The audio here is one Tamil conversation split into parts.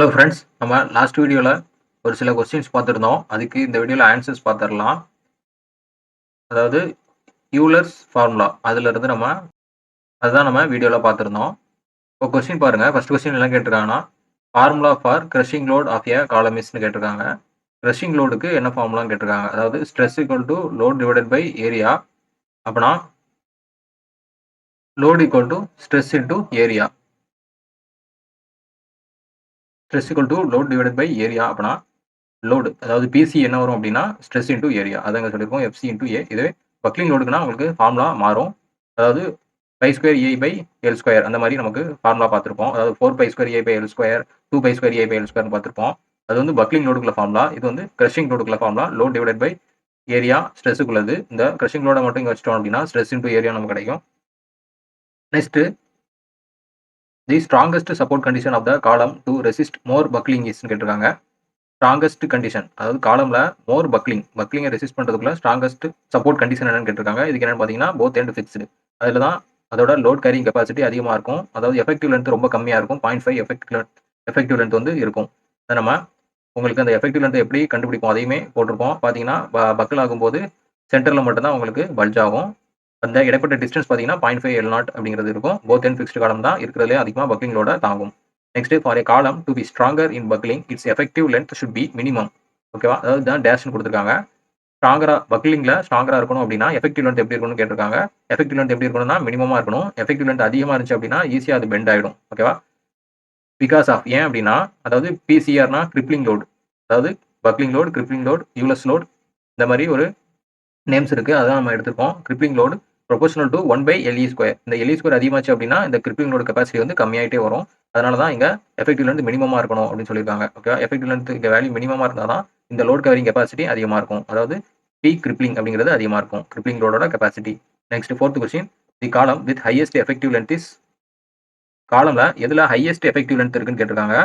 ஹலோ ஃப்ரெண்ட்ஸ், நம்ம லாஸ்ட் வீடியோல ஒரு சில கொஸ்டின்ஸ் பார்த்துருந்தோம். அதுக்கு இந்த வீடியோல ஆன்சர்ஸ் பார்த்துரலாம். அதாவது யூலர்ஸ் ஃபார்முலா அதிலிருந்து அதுதான் நம்ம வீடியோல பார்த்துருந்தோம். இப்போ கொஸ்டின் பாருங்க. ஃபர்ஸ்ட் கொஸ்டின் என்ன கேட்டிருக்காங்கன்னா, formula for crushing load of a column இஸ்ன்னு கேட்டிருக்காங்க. கிரஷிங் லோடுக்கு என்ன ஃபார்முலான்னு கேட்டிருக்காங்க. அதாவது stress equal to load divided by area. அப்பனா load equal to stress into area. Stress equal to load divided by area. அப்பனா லோடு அதாவது பிசி என்ன வரும் அப்படின்னா ஸ்ட்ரெஸ் இன்டூ ஏரியா அதாங்க சொல்லியிருக்கோம். FC into A. இதுவே பக்லிங் லோடுக்குன்னா உங்களுக்கு ஃபார்முலா மாறும். அதாவது pi square A by L square அந்த மாதிரி நமக்கு ஃபார்முலா பார்த்துருப்போம். அதாவது 4 pi square A by L square, 2 pi square A by L square பார்த்துருப்போம். அது வந்து பக்லிங் லோடுக்குள்ள ஃபார்முலா. இது வந்து கிரஷிங் லோடுக்குள்ள formula. Load divided by area ஸ்ட்ரெஸ்ஸுக்குள்ளது. இந்த கிரஷிங் லோட மட்டும் இங்கே வச்சிட்டோம் அப்படின்னா ஸ்ட்ரெஸ் இன்டூ ஏரியா நமக்கு கிடைக்கும். Next the strongest support condition of the column to resist more buckling இஸ்ன்னு கேட்டிருக்காங்க. ஸ்ட்ராங்கஸ்ட் கண்டிஷன் அதாவது காலம்ல மோர் பக்லிங்கை ரெசிஸ்ட் பண்றதுக்குள்ள ஸ்ட்ராங்கஸ்ட் சப்போர்ட் கண்டிஷன் என்னன்னு கேட்டிருக்காங்க. இதுக்கு என்னன்னு பாத்தீங்கன்னா போத் எண்ட் ஃபிக்ஸ்டு. அதுல தான் அதோட லோட் கேரிங் கெப்பாசிட்டி அதிகமா இருக்கும். அதாவது எஃபெக்டிவ் லென்த் ரொம்ப கம்மியா இருக்கும். 0.5 எஃபெக்டிவ் லென்த் வந்து இருக்கும். அதை நம்ம உங்களுக்கு அந்த எஃபெக்டிவ் லென்த் எப்படி கண்டுபிடிப்போம் அதையுமே போட்டிருப்போம். பாத்தீங்கன்னா பக்கிள் ஆகும்போது சென்டர்ல மட்டும் தான் உங்களுக்கு பல்ஜ் ஆகும். அந்த இடைப்பட்ட டிஸ்டன்ஸ் பாத்தீங்கன்னா 0.5 L0 அப்படிங்கிறது இருக்கும். போத் எண்ட் ஃபிக்ஸ்டு காலம் தான் இருக்கிறதுலே அதிகமாக பக்லிங் லோட தாங்கும். Next for a column to be stronger in buckling its effective length should be minimum. ஓகேவா, அதாவது தான் டேஷ்னு கொடுத்துருக்காங்க. பக்லிங்ல ஸ்ட்ராங்கரா இருக்கணும் அப்படின்னா எஃபெக்டிவ் லென்த் எப்படி இருக்கணும்னு கேட்டிருக்காங்க. எஃபெக்டிவ் லென்த் எப்படி இருக்கணும்னா மினிமமா இருக்கணும். எஃபெக்டிவ் லென்த் அதிகமா இருந்துச்சு அப்படின்னா ஈஸியா அது பெண்ட் ஆயிடும். ஓகேவா, பிகாஸ் ஆஃப் ஏன் அப்படின்னா அதாவது பிசிஆர்னா கிரிப்ளிங் லோடு. அதாவது buckling load, crippling load, Euler's load இந்த மாதிரி ஒரு நேம்ஸ் இருக்கு. அதான் நம்ம எடுத்துருக்கோம். Crippling load proportional to 1 by LE square. இந்த எல்இ ஸ்கொயர் அதிகமாச்சு அப்படின்னா இந்த கிரிப்ளிங் லோடு கெப்பாசிட்டி வந்து கம்மியாயிட்டே வரும். அதனால தான் இங்க எஃபெக்டிவ் லென்த் மினிமமா இருக்கணும் அப்படின்னு சொல்லியிருக்காங்க. ஓகே, எஃபெக்டிவ் லென்த் இங்க வேல்யூ மினிமமா இருந்தா தான் இந்த லோட் கவரிங் கெப்பாசிட்டி அதிகமா இருக்கும். அதாவது பி கிரிப்ளிங் அப்படிங்கிறது அதிகமா இருக்கும். கிரிப்ளிங் லோடோட capacity. Next fourth question the column with highest effective length is. காலம்ல எதுல ஹையஸ்ட் எஃபெக்டிவ் லென்த் இருக்குன்னு கேட்டிருக்காங்க.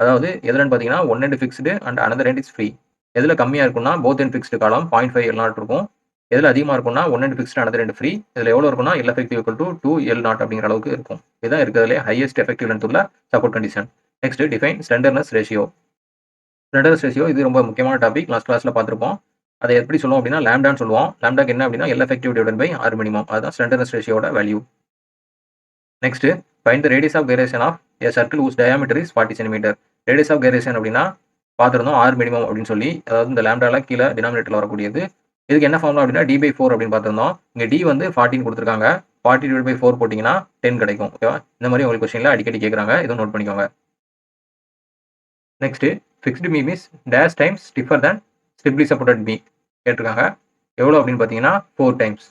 அதாவது எதுலன்னு பாத்தீங்கன்னா one end fixed and another end is free. எதுல கம்மியா இருக்கும்னா போத் எண்ட் ஃபிக்ஸ்டு காலம் 0.5 L0 இருக்கும். எதுல அதிகமா இருக்கும்னா one end fixed another end free. இதுல எவ்வளவு இருக்கும்னா L effective equal to 2 L0 அப்படிங்கிற அளவுக்கு இருக்கும். இதுதான் இருக்கிறதுலே ஹையஸ்ட் எஃபெக்டிவ் லென்த் உள்ள support condition. Next define slenderness ratio. Slenderness ratio இது ரொம்ப முக்கியமான டாபிக். லாஸ்ட் கிளாஸ்ல பார்த்திருப்போம். அதை எப்படி சொல்லுவோம் அப்படின்னா லாம்டான்னு சொல்லுவோம். லாம்டாக்கு என்ன அப்படின்னா L effective divided by R minimum. அதுதான் ஸ்லெண்டர்னஸ் ரேஷியோட value. Next find the radius of gyration of a circle whose diameter is 40 cm. Radius of gyration அப்படின்னா பார்த்துருந்தோம் ஆர் மினிமம் அப்படின்னு சொல்லி. அதாவது இந்த லாம்டால கீழே டினாமினேட்டர்ல வரக்கூடியது. இதுக்கு என்ன ஃபார்முலா அப்படின்னா d/4 அப்படின்னு பார்த்துருந்தோம். இங்க d வந்து 14 கொடுத்துருக்காங்க. 40/4 போட்டிங்கன்னா 10 கிடைக்கும். ஓகேவா, இந்த மாதிரி உங்களுக்கு கொஸ்டின்ல அடிக்கடி கேட்குறாங்க. இதுவும் நோட் பண்ணிக்கோங்க. Next fixed beam is dash times stiffer than simply supported beam கேட்டிருக்காங்க. எவ்வளோ அப்படின்னு பார்த்தீங்கன்னா 4 டைம்ஸ்.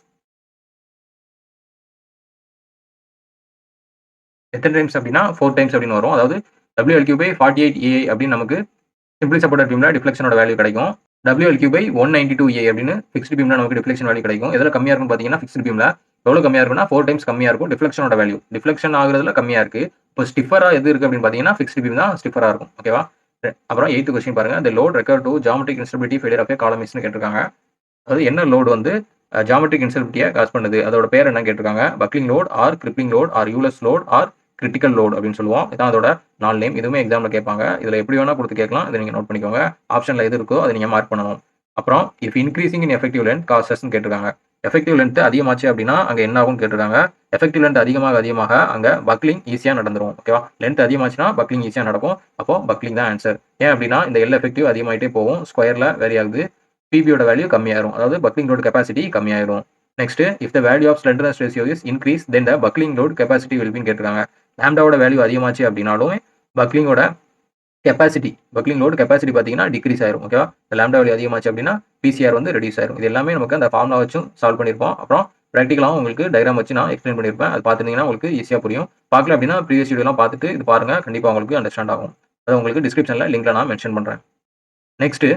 எத்தனை டைம்ஸ் அப்படின்னா 4 டைம்ஸ் அப்படின்னு வரும். அதாவது WL3/48A அப்படின்னு நமக்கு சிம்பிளி சப்போர்ட்டட் பீம்ல டிஃப்ளெக்ஷனோட வேல்யூ கிடைக்கும். WL3/192A அப்படின்னு ஃபிக்ஸ்டு பீம்ல நமக்கு டிஃப்ளெக்ஷன் வேல்யூ கிடைக்கும். எதுல கம்மியா இருக்குன்னு பார்த்தீங்கன்னா ஃபிக்ஸ்டு பீம்ல எவ்வளவு கம்மியா இருக்குன்னா 4 டைம்ஸ் கம்மியா இருக்கும் டிஃப்ளெக்ஷனோட வேல்யூ. டிஃப்ளெக்ஷன் ஆகுறதுல கம்மியா இருக்கு. இப்போ ஸ்டிஃபரா எது இருக்கு அப்படின்னு பார்த்தீங்கன்னா ஃபிக்ஸ்டு பீம் தான் ஸ்டிஃபரா இருக்கும். ஓகேவா, அப்புறம் 8th கொஸ்டின் பாருங்க. the load required to geometric instability failure of a column isன்னு கேட்டிருக்காங்க. அதாவது என்ன லோடு வந்து ஜியாமெட்ரிக் இன்ஸ்டபிலிட்டியை காஸ் பண்ணுது, அதோட பேர் என்ன கேட்டிருக்காங்க. Buckling load or crippling load or Euler's load or critical load அப்படின்னு சொல்லுவோம். இதான் அதோட 4 நேம். இதுவுமே எக்ஸாம்ல கேட்பாங்க. இதுல எப்படி வேணா கொடுத்து கேட்கலாம். இதை நீங்க நோட் பண்ணிக்கோங்க. ஆப்ஷன்ல எது இருக்கோ அதை நீங்க மார்க் பண்ணணும். அப்புறம் if increasing in effective length காசஸ்ன்னு கேட்டிருக்காங்க. எஃபெக்டிவ் லென்த் அதிகமாச்சு அப்படின்னா அங்க என்ன ஆகும்னு கேட்டிருக்காங்க. எஃபெக்டிவ் லென்த் அதிகமாக அங்க பக்லிங் ஈஸியா நடந்துரும். ஓகேவா, லென்த் அதிகமாச்சுன்னா பக்லிங் ஈஸியா நடக்கும். அப்போ பக்லிங் தான் ஆன்சர். ஏன் அப்படின்னா இந்த எல் எஃபெக்டிவ் அதிகமாயிட்டே போகும். ஸ்கொயர்ல வேரி ஆகுது. பிபியோட வேல்யூ கம்மியாயிரும். அதாவது பக்லிங் லோட் கெப்பாசிட்டி கம்மியாயிரும். Next if the value of slenderness ratio is increase then the buckling load capacity will be கேட்டிருக்காங்க. லாம்டாவோட வேல்யூ அதிகமாச்சு அப்படின்னாலும் பக்லிங்கோட பக்லிங் லோட் கெப்பாசிட்டி பார்த்தீங்கன்னா டிக்ரீஸ் ஆயிரும். ஓகேவா, லாம்டா வேல்யூ அதிகமாச்சு அப்படின்னா பிசிஆர் வந்து ரெடியூஸ் ஆயிரும். இது எல்லாமே நமக்கு அந்த ஃபார்முலா வச்சும் சால்வ் பண்ணியிருப்போம். அப்புறம் ப்ராக்டிகலாகவும் உங்களுக்கு டயக்ராம் வச்சு நான் எக்ஸ்பிளைன் பண்ணியிருப்பேன். அது பார்த்துருந்தீங்கன்னா உங்களுக்கு ஈஸியாக புரியும். பார்க்கல அப்படின்னா ப்ரீவியஸ் வீடியோலாம் பார்த்துட்டு இது பாருங்க, கண்டிப்பாக உங்களுக்கு அண்டர்ஸ்டாண்ட் ஆகும். அதை உங்களுக்கு டிஸ்கிரிப்ஷன்ல லிங்க்ல நான் மென்ஷன் பண்றேன். நெக்ஸ்ட்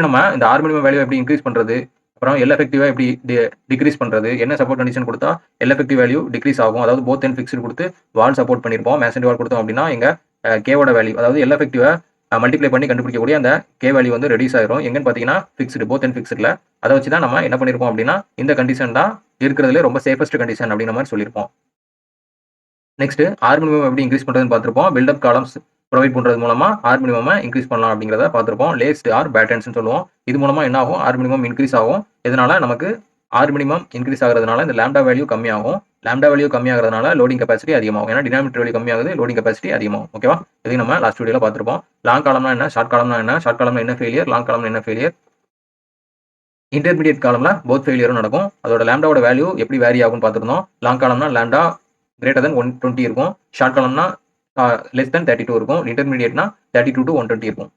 நம்ம இந்த ஆர் மினிமம் வேல்யூ எப்படி இன்க்ரீஸ் பண்றது, அப்புறம் எல் எஃபெக்டிவா எப்படி டிக்ரீஸ் பண்றது, என்ன சப்போர்ட் கண்டிஷன் கொடுத்தா எல் எஃபெக்டிவ் வேல்யூ டிக்ரீஸ் ஆகும். அதாவது போத் எண்ட் ஃபிக்ஸ்டு கொடுத்து வால் சப்போர்ட் பண்ணிருப்போம். மேசன்ரி வால் கொடுத்தோம் அப்படின்னா எங்க கேவோட வேல்யூ அதாவது எல் எஃபெக்டிவா மல்டிப்ளை பண்ணி கண்டுபிடிக்கக்கூடிய அந்த கே வேல்யூ வந்து ரெடியூஸ் ஆயிரும். எங்கன்னு பாத்தீங்கன்னா ஃபிக்ஸ்டு, போத் எண்ட் ஃபிக்ஸ்டுல. அதை வச்சு தான் நம்ம என்ன பண்ணிருப்போம் அப்படின்னா இந்த கண்டிஷன் தான் இருக்கிறதுல ரொம்ப சேஃபஸ்ட் கண்டிஷன் அப்படின்ற மாதிரி சொல்லியிருப்போம். நெக்ஸ்ட் ஆர் மினிமம் எப்படி இன்க்ரீஸ் பண்றதுன்னு பார்த்திருப்போம். பில்டப் காலம்ஸ் ப்ரொவைட் பண்றது மூலமா ஆர் மினிமம் இன்க்ரீஸ் பண்ணலாம் அப்படிங்கிறத பார்த்திருப்போம். லேஸ்ட் ஆர் பேட்டர்ன்ஸ்னு சொல்லுவோம். இது மூலமா என்ன ஆகும்? ஆர் மினிமம் இன்க்ரீஸ் ஆகும். இதனால நமக்கு ஆர் மினிமம் இன்க்ரீஸ் ஆகுறதுனால இந்த லாம்டா வேல்யூ கம்மியாகும். லாம்டா வேல்யூ கம்மியாகிறதுனால லோடிங் கெபாசிட்டி அதிகமாகும். ஏன்னா டினாமினேட்டர் வேல்யூ கம்மியாகுது, லோடிங் கெபாசிட்டி அதிகமாகும். ஓகேவா? இதையும் நம்ம லாஸ்ட் வீடியோல பார்த்திருப்போம். லாங் காலம்னா என்ன? ஷார்ட் காலம்னா என்ன? ஷார்ட் காலம்னா என்ன ஃபெயிலியர்? லாங் காலம்னா என்ன ஃபெயிலியர்? இன்டர்மீடியேட் காலம்ல போத் ஃபெயிலியரும் நடக்கும். அதோட லாம்டாவோட வேல்யூ எப்படி வேரி ஆகும்னு பார்த்திருந்தோம். லாங் காலம்னா லாம்டா கிரேட்டர் தென் 120 இருக்கும். ஷார்ட் காலம்னா லெஸ் தென் 32 இருக்கும். இன்டர்மீடியேட்னா 32 to 120 இருக்கும்.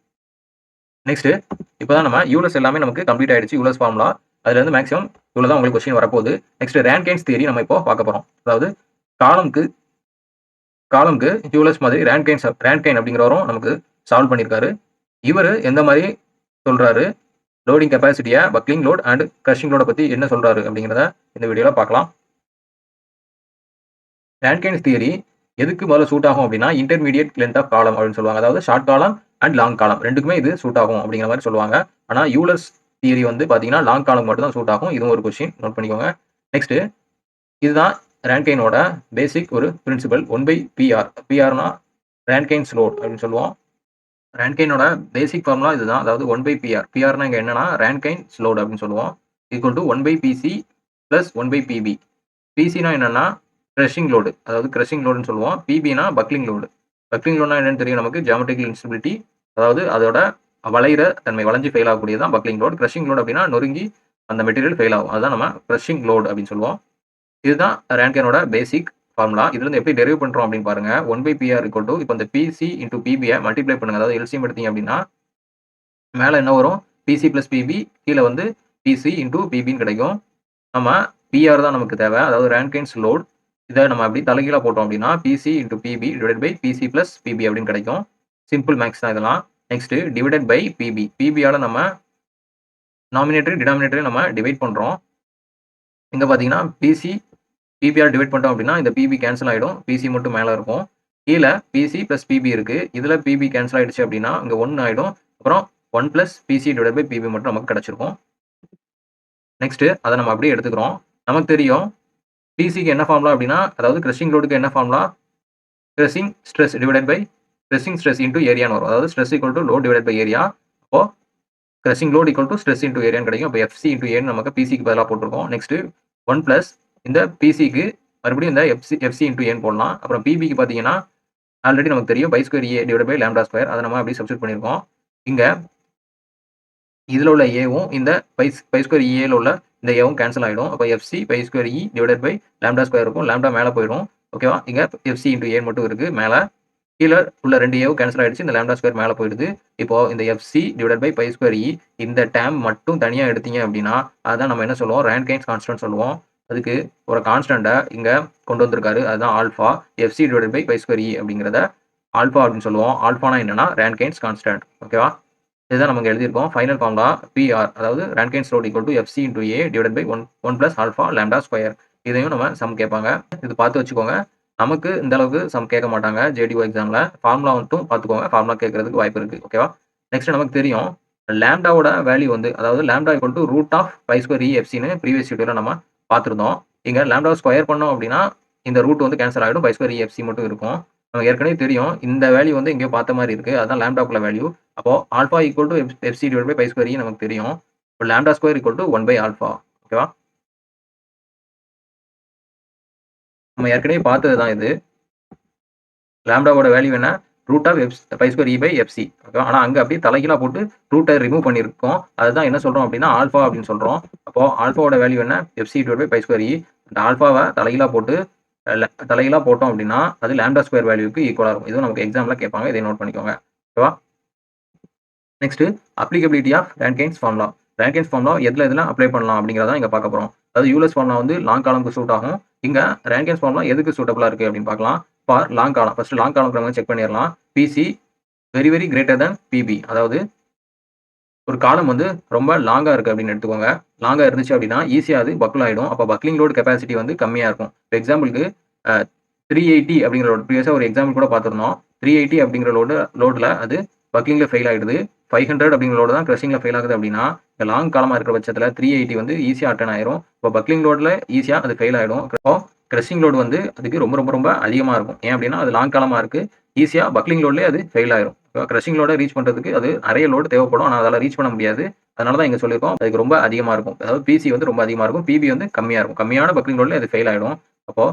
நெக்ஸ்ட் இப்போதான் நம்ம யூலர்ஸ் எல்லாமே நமக்கு கம்ப்ளீட் ஆயிடுச்சு. யூலர்ஸ் ஃபார்முலா அதுல இருந்து மேக்ஸிமம் இவ்வளவு தான் உங்களுக்கு கொஸ்டின் வரப்போகுது. நெக்ஸ்ட் ரான்கைன்ஸ் தியரி நம்ம இப்போ பார்க்க போறோம். அதாவது காலம்க்கு யூலர்ஸ் மாதிரி ரான்கைன் அப்படிங்கிறவரும் நமக்கு சால்வ் பண்ணியிருக்காரு. இவர் எந்த மாதிரி சொல்றாரு, லோடிங் கெபாசிட்டியை, பக்லிங் லோட் அண்ட் கிரஷிங் லோட பத்தி என்ன சொல்றாரு அப்படிங்கிறத இந்த வீடியோல பார்க்கலாம். ரான்கைன்ஸ் தியரி எதுக்கு முதல்ல சூட் ஆகும் அப்படின்னா இன்டர்மீடியேட் லென்த் ஆஃப் காலம் அப்படின்னு சொல்லுவாங்க. அதாவது ஷார்ட் காலம் அண்ட் லாங் காலம் ரெண்டுக்குமே இது சூட் ஆகும் அப்படிங்கிற மாதிரி சொல்லுவாங்க. ஆனா யூலர்ஸ் தியரி வந்து பாத்தீங்கன்னா லாங் காலம் மட்டும் தான் சூட் ஆகும். இதுவும் ஒரு கொஸ்டின் நோட் பண்ணிக்கோங்க. நெக்ஸ்ட் இதுதான் ரான்கைனோட பேசிக் ஒரு பிரின்சிபல் 1/PR. பிஆர்னா ரான்கைன்ஸ் லோட் அப்படின்னு சொல்லுவோம். ரான்கைனோட பேசிக் ஃபார்முலா இதுதான். அதாவது 1/PR. பிஆர்னா இங்க என்னன்னா ரான்கைன்ஸ் லோட் அப்படின்னு சொல்லுவோம். Equal to 1/PC plus 1/PB. பிசினா என்னன்னா கிரஷிங் லோடு, அதாவது கிரஷிங் லோடுன்னு சொல்லுவோம். பிபினா பக்லிங் லோடு. பக்லிங் லோடுனா என்னன்னு தெரியும் நமக்கு, ஜியோமெட்ரிக்கல் இன்ஸ்டபிலிட்டி, அதாவது அதோட வளைகிற தன்மை, வளைஞ்சு ஃபெயில் ஆகக்கூடியதான் பக்லிங் லோடு. கிரஷிங் லோடு அப்படின்னா நொறுங்கி அந்த மெட்டீரியல் ஃபெயில் ஆகும். அதுதான் நம்ம கிரஷிங் லோடு அப்படின்னு சொல்லுவோம். இதுதான் ரான்கைனோட பேசிக் ஃபார்முலா. இதுல இருந்து எப்படி டெரிவ் பண்றோம் அப்படின்னு பாருங்க. 1/PR ஈக்குவல் டு இப்போ இந்த பிசி இன்டூ பிபியை மல்டிப்ளை பண்ணுங்க. அதாவது எல்சிஎம் எடுத்தீங்க அப்படின்னா மேல என்ன வரும்? பிசி பிளஸ் பிபி, கீழே வந்து பிசி இன்டூ பிபின்னு கிடைக்கும். நம்ம பிஆர் தான் நமக்கு தேவை, அதாவது ரான்கைன்ஸ் லோட். இதை நம்ம அப்படி தலைகீழா போட்டோம் அப்படின்னா PC into PP divide by PC plus PP அப்படின்னு கிடைக்கும். சிம்பிள் மேக்ஸ் தான் இதெல்லாம். Next divided by PP. பிபியால நம்ம நாமினேட்டர் டினாமினேட்டரை நம்ம டிவைட் பண்றோம். இங்க பாத்தீங்கன்னா பிசி பிபிஆர் டிவைட் பண்ணிட்டோம் அப்படின்னா இந்த பிபி கேன்சல் ஆயிடும். பிசி மட்டும் மேல இருக்கும். கீழே பிசி பிளஸ் பிபி இருக்கு. இதுல பிபி கேன்சல் ஆயிடுச்சு அப்படின்னா இங்க 1 ஆயிடும். அப்புறம் 1 plus PC divide by PB மட்டும் நமக்கு கிடைச்சிருக்கும். நெக்ஸ்ட் அதை நம்ம அப்படியே எடுத்துக்கிறோம். நமக்கு தெரியும் பிசிக்கு என்ன ஃபார்முலா அப்படின்னா, அதாவது கிரஷிங் லோடுக்கு என்ன formula, crushing stress divided by crushing stress into ஏரியான்னு வரும். அதாவது stress equal to load divide by area. அப்போ crushing load equal to stress into ஏரியான்னு கிடைக்கும். இப்போ எஃப்சி இன்டூ ஏன்னு நமக்கு பிசிக்கு பதிலாக போட்டிருக்கோம். நெக்ஸ்ட் 1 பிளஸ் இந்த பிசிக்கு மறுபடியும் இந்த எஃப்சி இன்டூ ஏன்னு போடலாம். அப்புறம் பிபிக்கு பார்த்தீங்கன்னா ஆல்ரெடி நமக்கு தெரியும் pi square A divide by lambda square. அதை நம்ம அப்படியே சப்ஸ்டிட் பண்ணியிருக்கோம். இங்க இதுல உள்ள ஏவும் இந்த பை ஸ்கொயர் இஏல உள்ள இந்த ஏவும் கேன்சல் ஆயிடும். அப்போ FC pi square E divided by lambda square இருக்கும். லாம்டா மேலே போயிடும். ஓகேவா? இங்க எஃப்சி இன்டூ ஏ மட்டும் இருக்கு மேல. கீழே உள்ள 2 ஏவும் கேன்சல் ஆயிடுச்சு. இந்த லாம்டா ஸ்கொயர் மேலே போயிடுது. இப்போ இந்த எஃப்சி டிவைடட் பை ஸ்கொயர் இ இந்த டேம் மட்டும் தனியா எடுத்தீங்க அப்படின்னா அதான் நம்ம என்ன சொல்லுவோம், ரான்கைன்ஸ் கான்ஸ்டன்ட் சொல்லுவோம். அதுக்கு ஒரு கான்ஸ்டன்ட்டை இங்க கொண்டு வந்திருக்காரு. அதுதான் alpha. FC divided by square E அப்படிங்கிறத ஆல்பா அப்படின்னு சொல்லுவோம். ஆல்பானா என்னன்னா ரான்கைன்ஸ் கான்ஸ்டன்ட். ஓகேவா? இதுதான் நமக்கு எழுதியிருக்கோம். ஃபைனல் ஃபார்முலா பிஆர், அதாவது Rankine's load equal to FC into A divide by 1 plus alpha lambda square. இதையும் நம்ம சம் கேட்பாங்க. இது பார்த்து வச்சுக்கோங்க. நமக்கு இந்த அளவுக்கு சம் கேட்க மாட்டாங்க ஜேடிஓ எக்ஸாம்ல. ஃபார்முலா மட்டும் பார்த்துக்கோங்க. ஃபார்முலா கேட்கறதுக்கு வாய்ப்பு இருக்கு. ஓகேவா? நெக்ஸ்ட் நமக்கு தெரியும் லாம்டாவோட வேல்யூ வந்து, அதாவது lambda equal to root of pi square E எஃப்சின்னு ப்ரீவியஸ் வீடியோல நம்ம பார்த்துருந்தோம். இங்க லாம்டா ஸ்கொயர் பண்ணோம் அப்படின்னா இந்த ரூட் வந்து கேன்சல் ஆகிடும். பை ஸ்கொயர் இ எஃப்சி மட்டும் இருக்கும். நமக்கு ஏற்கனவே தெரியும் இந்த வேல்யூ வந்து எங்கேயோ பார்த்த மாதிரி இருக்கு. அதுதான் லாம்டாக்குள்ள வேல்யூ. அப்போ alpha equal to FC divide by pi square E நமக்கு தெரியும். இப்போ lambda square equal to 1 by alpha. ஓகேவா? நம்ம ஏற்கனவே பார்த்தது தான் இது. லாம்டாவோட வேல்யூ என்ன, root of pi square E by FC. ஓகேவா? ஆனால் அங்கே அப்படியே தலைகீழா போட்டு ரூட்டை ரிமூவ் பண்ணியிருக்கோம். அதுதான் என்ன சொல்றோம் அப்படின்னா ஆல்பா அப்படின்னு சொல்றோம். அப்போ ஆல்பாவோட வேல்யூ என்ன, FC divide by pi square E. அந்த ஆல்பாவை தலைகீழா போட்டோம் அப்படின்னா அது லாம்டா ஸ்கொயர் வேல்யூக்கு ஈக்குவலா இருக்கும். இதுவும் நமக்கு எக்ஸாம்ல கேட்பாங்க. இதை நோட் பண்ணிக்கோங்க. ஓகேவா? Next applicability of Rankine's formula. Rankine's formula எதுல அப்ளை பண்ணலாம் அப்படிங்கிறத இங்க பார்க்க போறோம். அதாவது யூலர்ஸ் ஃபார்முலா வந்து லாங் காலம்க்கு சூட் ஆகும். இங்க ரான்கைன்ஸ் ஃபார்முலா எதுக்கு சூட்டபிளா இருக்கு அப்படின்னு பார்க்கலாம். For long column, first long column check பண்ணிடலாம். PC very very greater than PP. அதாவது ஒரு காலம் வந்து ரொம்ப லாங்கா இருக்கு அப்படின்னு எடுத்துக்கோங்க. லாங்கா இருந்துச்சு அப்படின்னா ஈஸியா அது பக்கிள் ஆயிடும். அப்போ பக்லிங் லோட் கெபாசிட்டி வந்து கம்மியா இருக்கும். எக்ஸாம்பிளுக்கு 380 அப்படிங்கிற லோட் ப்ரீவியஸா ஒரு எக்ஸாம்பிள் கூட பார்த்துருந்தோம். 380 அப்படிங்கிற லோடுல அது பக்லிங்ல ஃபெயில் ஆயிடுது. 500 அப்படிங்கிற லோடு தான் கிரஷிங்ல ஃபெயில் ஆகுது அப்படின்னா லாங் காலமா இருக்கிற பட்சத்துல 380 வந்து ஈஸியா அட்டன் ஆயிரும். இப்போ பக்லிங் லோட்ல ஈஸியா அது ஃபெயில் ஆயிடும். அப்போ கிரஷிங் லோடு வந்து அதுக்கு ரொம்ப அதிகமா இருக்கும். ஏன் அப்டின்னா, அது லாங் காலமா இருக்கு. ஈஸியா பக்லிங் லோட்லயே அது ஃபெயில் ஆயிரும். கிரஷிங் லோட ரீச் பண்றதுக்கு அது நெறைய லோடு தேவைப்படும். ஆனா அதால ரீச் பண்ண முடியாது. அதனால தான் இங்க சொல்லியிருக்கோம். அதுக்கு ரொம்ப அதிகமா இருக்கும். அதாவது பிசி வந்து ரொம்ப அதிகமா இருக்கும். பிபி வந்து கம்மியா இருக்கும். கம்மியான பக்லிங் லோட்ல அது ஃபெயில் ஆயிடும். அப்போ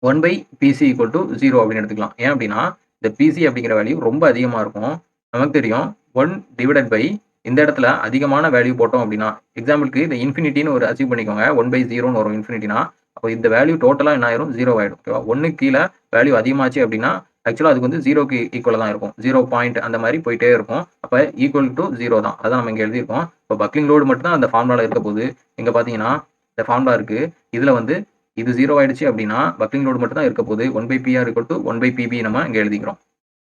1/PC = 0 அப்படின்னு எடுத்துக்கலாம். ஏன் அப்படின்னா, இந்த பிசி அப்படிங்கிற வேல்யூ ரொம்ப அதிகமா இருக்கும். நமக்கு தெரியும் 1 இந்த இடத்துல அதிகமான வேல்யூ போட்டோம் அப்படின்னா, எக்ஸாம்பிளுக்கு இந்த இன்ஃபினிட்டின்னு ஒரு அச்சீவ் பண்ணிக்கோங்க. 1/0ன்னு வரும் இன்ஃபினிட்டினா. அப்போ இந்த வேல்யூ டோட்டலா என்ன ஆயிரும்? 0 ஆயிடும். ஓகேவா? 1க்கு கீழ வேல்யூ அதிகமாச்சு அப்படின்னா, ஆக்சுவலா அதுக்கு வந்து 0க்கு ஈக்குவலா தான் இருக்கும். 0 பாயிண்ட் அந்த மாரி போயிட்டே இருக்கும். அப்ப ஈக்குவல் டூ 0 தான். அதான் நம்ம இங்க எழுதியிருக்கோம். இப்போ பக்லிங் லோடு மட்டும் தான் அந்த ஃபார்முலால இருக்க போகுது. இங்க பார்த்தீங்கன்னா, இந்த ஃபார்முலா இருக்கு. இதுல வந்து இது 0 ஆயிடுச்சு அப்படின்னா, பக்லிங் லோடு மட்டும் தான் இருக்க போகுது. 1/PR = 1/PB நம்ம இங்க எழுதிக்கிறோம்.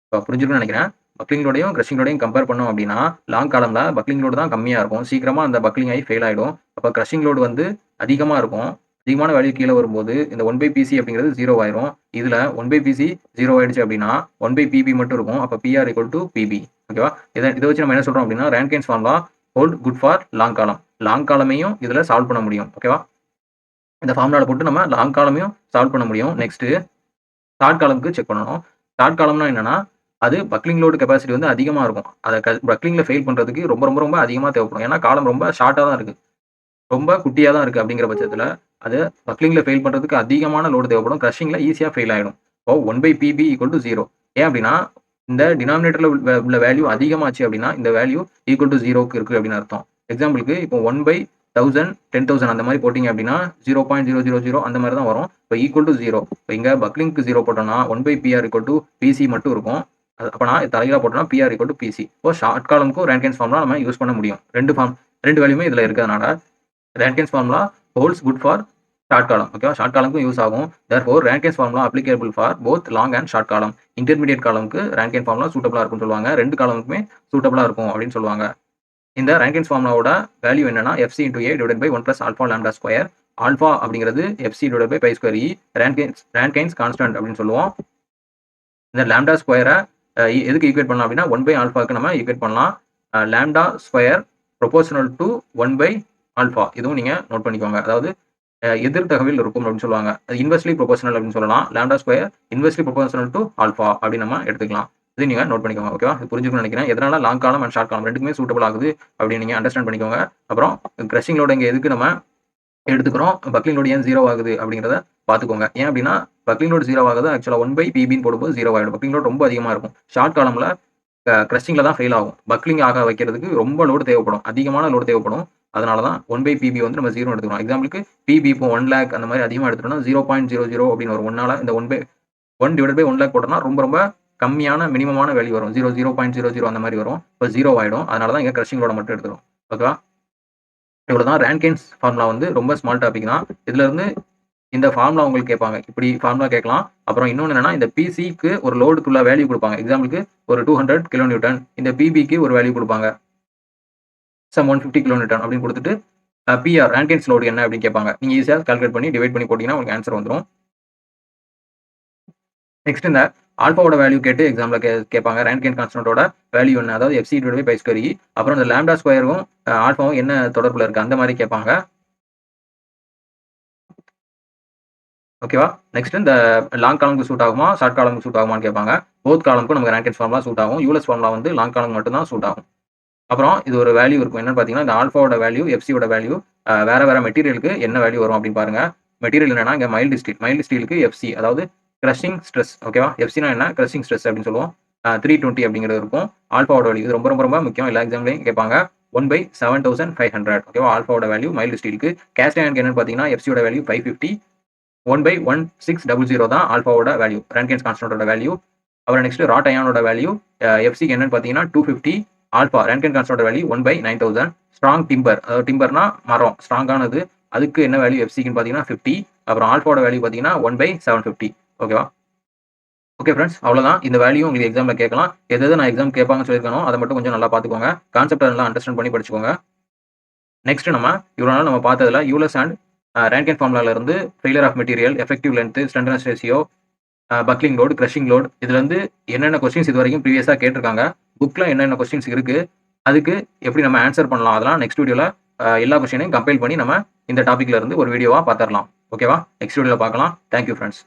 இப்ப புரிஞ்சிருக்கும்னு நெனைக்கிறேன். பக்லிங் லோடையும், கிரஷிங் லோடையும் கம்பேர் பண்ணோம் அப்படின்னா, லாங் காலம்ல பக்லிங் லோடு தான் கம்மியா இருக்கும். சீக்கிரமா அந்த பக்லிங் ஆகி ஃபெயில் ஆயிடும். அப்ப கிரஷிங் லோடு வந்து அதிகமா இருக்கும். அதிகமான வேல்யூ கீழ வரும்போது, இந்த 1/PC அப்படிங்கிறது 0 ஆயிரும். இதுல 1/PC 0 ஆயிடுச்சு அப்படின்னா, 1/PB மட்டும் இருக்கும். அப்ப PR = PB. ஓகேவா? இத வச்சு நம்ம என்ன சொல்றோம் அப்படின்னா, Rankine's formula hold good for long column. Long காலமையும் இதுல சால்வ் பண்ண முடியும். ஓகேவா? இந்த ஃபார்முலால போட்டு நம்ம லாங் காலமையும் சால்வ் பண்ண முடியும். நெக்ஸ்ட் ஷார்ட் காலம்க்கு செக் பண்ணணும். ஷார்ட் காலம்னா என்னன்னா, அது பக்லிங் லோட் கெபாசிட்டி வந்து அதிகமா இருக்கும். அத பக்லிங்ல ஃபெயில் பண்றதுக்கு ரொம்ப அதிகமா தேவைப்படும். ஏன்னா காலம் ரொம்ப ஷார்ட்டா தான் இருக்கு. ரொம்ப குட்டியா தான் இருக்கு அப்படிங்கிற பட்சத்துல, அது பக்லிங்ல ஃபெயில் பண்றதுக்கு அதிகமான லோடு தேவைப்படும். கிரஷிங்ல ஈஸியா ஃபெயில் ஆயிடும். இப்போ 1/PB = 0. ஏன் அப்படின்னா, இந்த டினாமினேட்டர்ல உள்ள வேல்யூ அதிகமாச்சு அப்படின்னா, இந்த வேல்யூ ஈக்குவல் டூ 0க்கு இருக்கு அப்படின்னு அர்த்தம். எக்ஸாம்பிளுக்கு இப்போ 1/1000, 10,000 அந்த மாரி போட்டீங்க அப்படின்னா, 0.000 அந்த மாரி தான் வரும். இப்போ ஈக்குவல் டூ 0. இப்போ இங்க பக்லிங்க்கு 0 போட்டோம்னா, 1/PR = PC மட்டும் இருக்கும். அப்பனா தலைகீழா போட்டோம்னா, PR = PC. இப்போ ஷார்ட் காலம்க்கும் ரான்கைன்ஸ் ஃபார்முலா நம்ம யூஸ் பண்ண முடியும். 2 வேல்யூமே இதுல இருக்கிறதுனால, Rankine's formula holds good for short column. ஓகேவா? ஷார்ட் காலம்க்கும் யூஸ் ஆகும். Therefore Rankine's formula applicable for both long and short column. Intermediate காலம்க்கு ரான்கைன் ஃபார்முலா சூட்டபிளா இருக்கும்னு சொல்லுவாங்க. 2 காலமுக்குமே சூட்டபிளா இருக்கும் அப்படின்னு சொல்லுவாங்க. இந்த ரான்கைன்ஸ் ஃபார்முலாவோட வேல்யூ என்னன்னா, FC × A/1 + α λ². ஆல்பா அப்படிங்கிறது FC/π²E. ரான்கைன்ஸ் கான்ஸ்டன்ட் அப்படின்னு சொல்லுவோம். இந்த லாம்டா ஸ்கொயரை எதுக்கு ஈக்குவேட் பண்ணலாம் அப்படின்னா, 1/ஆல்பாக்கு நம்ம ஈக்குவேட் பண்ணலாம். லாம்டா ஸ்கொயர் ப்ரொபோர்ஷனல் டு 1/ஆல்பா. இதுவும் நீங்க நோட் பண்ணிக்கோங்க. அதாவது எதிர் தகவில் இருக்கும் அப்படின்னு சொல்லுவாங்க. அது இன்வெர்ஸ்லி ப்ரொபோர்ஷனல் அப்படின்னு சொல்லலாம். Lambda square inversely proportional to alpha அப்படின்னு நம்ம எடுத்துக்கலாம். இது நீங்க நோட் பண்ணிக்கோங்க. ஓகேவா? இது புரிஞ்சுக்கணும்னு நினைக்கிறேன். எதனால லாங் காலம் அண்ட் ஷார்ட் காலம் 2க்குமே சூட்டபிள் ஆகுது அப்படின்னு நீங்க அண்டர்ஸ்டாண்ட் பண்ணிக்கோங்க. அப்புறம் கிரஷிங் லோட் இங்க எதுக்கு நம்ம எடுத்துக்கிறோம், பக்லிங் லோட் ஏன் 0 ஆகுது அப்படிங்கிறத பார்த்துக்கோங்க. ஏன் அப்படின்னா, பக்லிங் லோட் 0 ஆகுது. ஆக்சுவலா 1/PBன்னு போடும்போது 0 ஆயிடும். பக்லிங் லோட் ரொம்ப அதிகமா இருக்கும். ஷார்ட் காலம்ல கிரஷிங்ல தான் ஃபெயில் ஆகும். பக்லிங் ஆக வைக்கிறதுக்கு ரொம்ப லோடு தேவைப்படும். அதிகமான லோடு தேவைப்படும். அதனால தான் 1/PB வந்து நம்ம 0 எடுத்துக்கிறோம். எக்ஸாம்பிளுக்கு PB இப்போ 1 லேக் அந்த மாதிரி அதிகமா எடுத்துட்டோம்னா 0.00 அப்படின்னு வரும். 1னால இந்த 1/1 லேக் போட்டோம்னா ரொம்ப கம்மியான மினிமமான வேல்யூ வரும். 0.00 அந்த மாதிரி வரும். இப்போ 0 ஆயிடும். அதனால தான் இங்க கிரஷிங் லோட மட்டும் எடுத்துக்கிறோம். ஓகேவா? இவ்வளவுதான். ரான்கைன்ஸ் ஃபார்முலா வந்து ரொம்ப ஸ்மால் டாபிக் தான். இதுல இருந்து இந்த ஃபார்முலா உங்களுக்கு கேட்பாங்க. இப்படி ஃபார்முலா கேட்கலாம். அப்புறம் இன்னொன்னு என்னன்னா, இந்த பிசிக்கு ஒரு லோடுக்குள்ள வேல்யூ குடுப்பாங்க. எக்ஸாம்பிளுக்கு ஒரு 200 கிலோ நியூட்டன். இந்த பிபிக்கு ஒரு வேல்யூ குடுப்பாங்க. 150 கிலோ நியூட்டன் அப்படின்னு குடுத்துட்டு, பிஆர் ரான்கைன்ஸ் லோடு என்ன அப்படின்னு கேட்பாங்க. நீங்க ஈஸியா கால்குலேட் பண்ணி டிவைட் பண்ணி போட்டீங்கன்னா உங்களுக்கு ஆன்சர் வந்துரும். நெக்ஸ்ட் இந்த ஆல்பாவோட வேல்யூ கேட்டு எக்ஸாம்ல கேட்பாங்க. ரான்கைன் கான்ஸ்டன்ட்டோட வேல்யூ என்ன? அதாவது FC/π²E. அப்புறம் இந்த லாம்டா ஸ்கொயரும் ஆல்பாவும் என்ன தொடர்புல இருக்கு? அந்த மாதிரி கேட்பாங்க. ஓகேவா? நெக்ஸ்ட் இந்த லாங் காலம்க்கு சூட் ஆகுமா? ஷார்ட் காலம்க்கு சூட் ஆகுமான்னு கேட்பாங்க. போத் காலம்க்கும் நமக்கு ரான்கைன்ஸ் ஃபார்முலா சூட் ஆகும். EULER'S ஃபார்முலா வந்து லாங் காலம் மட்டும் தான் சூட் ஆகும். அப்புறம் இது ஒரு வேல்யூ இருக்கும். என்னன்னு பார்த்தீங்கன்னா, இந்த ஆல்பாவோட வேல்யூ, எஃப்சியோட வேல்யூ வேற மெட்டீரியலுக்கு என்ன வேல்யூ வரும் அப்படின்னு பாருங்க. மெட்டீரியல் என்னன்னா, இங்க மைல்டு ஸ்டீல். மைல்டு ஸ்டீலுக்கு எஃப்சி அதாவது கிரஷிங் ஸ்ட்ரெஸ். ஓகேவா? எஃப்சினா என்ன? கிரஷிங் ஸ்ட்ரெஸ் அப்படின்னு சொல்லுவோம். 320 அப்படிங்கிறது இருக்கும். ஆல்பாவோட வேல்யூ இது ரொம்ப முக்கியம். எல்லா எக்ஸாம்லயும் கேட்பாங்க. 1/7500. ஓகேவா? ஆல்பாவோட வேல்யூ மைல்டு ஸ்டீலுக்கு. கேஸ்ட் அயனுக்கு என்னன்னு பார்த்தீங்கன்னா, எஃப்சியோட வேல்யூ 550. 1/1600 தான் ஆல்பாவோட வேல்யூ. ரான்கைன்ஸ் கான்ஸ்டன்ட்டோட வேல்யூ. அப்புறம் நெக்ஸ்ட் ராட் அயானோட வேல்யூ எஃப்சிக்கு என்னன்னு பார்த்தீங்கன்னா 250. ஆல்பா ரான்கைன் கான்ஸ்டன்ட்டோட வேல்யூ 1/9000. ஸ்ட்ராங் டிம்பர் அதாவது டிம்பர்னா மரம் ஸ்ட்ராங்கானது. அதுக்கு என்ன வேல்யூ எஃப்சிக்குன்னு பார்த்தீங்கன்னா 50. அப்புறம் ஆல்பாவோட வேல்யூ பார்த்தீங்கன்னா 1/750. ஓகேவா? ஓகே ஃப்ரெண்ட்ஸ், அவ்வளோதான். இந்த வேல்யூ உங்களுக்கு எக்ஸாம்ல கேட்கலாம். எது நான் எக்ஸாம் கேட்பாங்கன்னு சொல்லியிருக்கணும், அதை மட்டும் கொஞ்சம் நல்லா பார்த்துக்கோங்க. கான்செப்ட் நல்லா அண்டர்ஸ்டாண்ட் பண்ணி படிச்சுக்கோங்க. நெக்ஸ்ட் நம்ம இவ்வளோ நாள் நம்ம பார்த்ததுல யூலர்ஸ் அண்ட் ரான்கைன் ஃபார்முலால இருந்து failure of material, effective length, slenderness ratio, buckling load, crushing load இதுல இருந்து என்னென்ன கொஸ்டின்ஸ் இது வரைக்கும் ப்ரீவியஸா கேட்டிருக்காங்க, புக்ல என்னென்ன கொஸ்டின்ஸ் இருக்கு, அதுக்கு எப்படி நம்ம ஆன்சர் பண்ணலாம், அதெல்லாம் நெக்ஸ்ட் வீடியோல எல்லா கொஸ்டினையும் கம்பைல் பண்ணி நம்ம இந்த டாபிக்ல இருந்து ஒரு வீடியோவா பார்த்துடலாம். ஓகேவா? நெக்ஸ்ட் வீடியோல பார்க்கலாம். Thank you friends.